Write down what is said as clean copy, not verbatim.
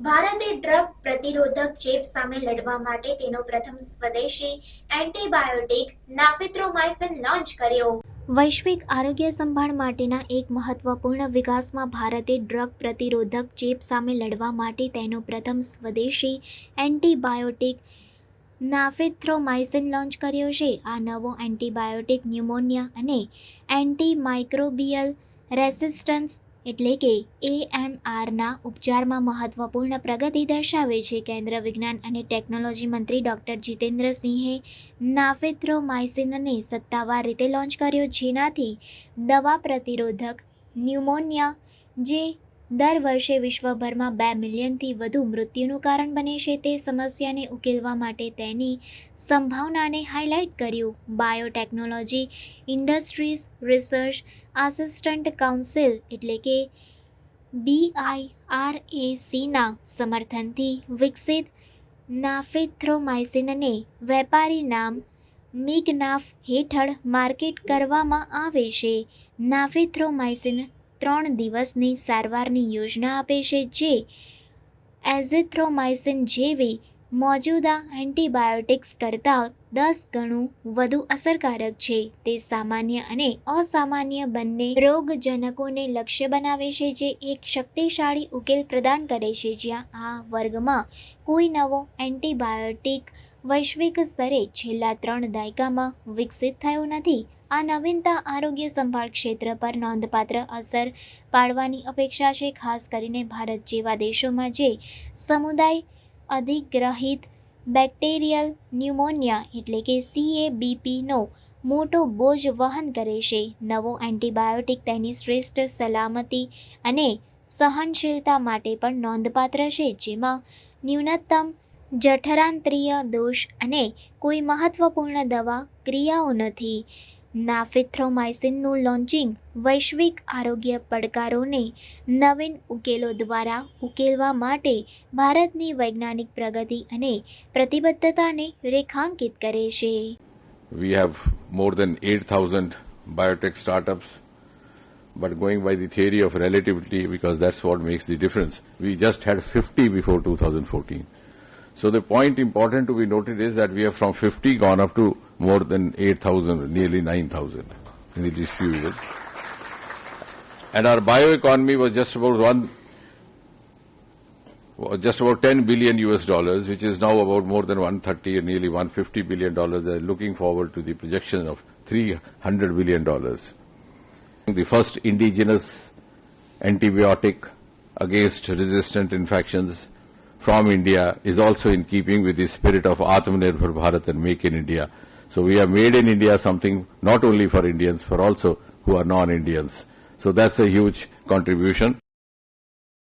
ભારતે ડ્રગ પ્રતિરોધક ચેપ સામે લડવા માટે તેનો પ્રથમ સ્વદેશી એન્ટીબાયોટિક નાફિત્રોમાઇસિન લોન્ચ કર્યો. વૈશ્વિક આરોગ્ય સંભાળ માટેના એક મહત્વપૂર્ણ વિકાસમાં ભારતે ડ્રગ પ્રતિરોધક ચેપ સામે લડવા માટે તેનો પ્રથમ સ્વદેશી એન્ટીબાયોટિક નાફિત્રોમાઇસિન લોન્ચ કર્યો છે. આ નવો એન્ટીબાયોટિક ન્યુમોનિયા અને એન્ટીમાઇક્રોબિયલ રેસિસ્ટન્સ એટલે કે AMRના ઉપચારમાં મહત્વપૂર્ણ પ્રગતિ દર્શાવે છે. કેન્દ્ર વિજ્ઞાન અને ટેકનોલોજી મંત્રી ડોક્ટર જીતેન્દ્ર સિંહે નાફિત્રોમાઇસિનને સત્તાવાર રીતે લોન્ચ કર્યો, જેનાથી દવા પ્રતિરોધક ન્યુમોનિયા, જે દર વર્ષે વિશ્વભરમાં 2 મિલિયનથી વધુ મૃત્યુનું કારણ બને છે, તે સમસ્યાને ઉકેલવા માટે તેની સંભાવનાને હાઇલાઇટ કર્યું. Biotechnology industries research assistant council એટલે કે BIRACના સમર્થનથી વિકસિત નાફિત્રોમાઇસિનને વેપારી નામ મિગનાફ હેઠળ માર્કેટ કરવામાં આવે છે. નાફિત્રોમાઇસિન 3 દિવસની સારવારની યોજના આપે છે, જે એઝિથ્રોમાઇસિન જેવી મોજૂદા એન્ટીબાયોટિક્સ કરતાં 10 ગણું વધુ અસરકારક છે. તે સામાન્ય અને અસામાન્ય બંને રોગજનકોને લક્ષ્ય બનાવે છે, જે એક શક્તિશાળી ઉકેલ પ્રદાન કરે છે. જ્યાં આ વર્ગમાં કોઈ નવો એન્ટીબાયોટિક વૈશ્વિક સ્તરે છેલ્લા 3 દાયકામાં વિકસિત થયો નથી, આ નવીનતા આરોગ્ય સંભાળ ક્ષેત્ર પર નોંધપાત્ર અસર પાડવાની અપેક્ષા છે, ખાસ કરીને ભારત જેવા દેશોમાં જે સમુદાય અધિગ્રહિત બેક્ટેરિયલ ન્યુમોનિયા એટલે કે CABPનો મોટો બોજ વહન કરે છે. નવો એન્ટીબાયોટિક તેની શ્રેષ્ઠ સલામતી અને સહનશીલતા માટે પણ નોંધપાત્ર છે, જેમાં ન્યૂનતમ જઠરાંત્રિય દોષ અને કોઈ મહત્વપૂર્ણ દવા ક્રિયાઓ નથી. નાફિત્રોમાઇસિનનું લોન્ચિંગ વૈશ્વિક આરોગ્ય પડકારોને નવીન ઉકેલો દ્વારા ઉકેલવા માટે ભારતની વૈજ્ઞાનિક પ્રગતિ અને પ્રતિબદ્ધતાને રેખાંકિત કરે છે. We have more than 8,000 biotech startups, but going by the theory of relativity, because that's what makes the difference, we just had 50 before 2014. So the point important to be noted is that we have from 50 gone up to more than 8,000, nearly 9,000 in these few years. And our bioeconomy was just about 10 billion US dollars, which is now about more than 130 or nearly 150 billion dollars. They're looking forward to the projection of 300 billion dollars. The first indigenous antibiotic against resistant infections from India is also in keeping with the spirit of Atmanirbhar Bharat and Make in India. So we have made in India something not only for Indians, but also who are non-Indians. So that's a huge contribution.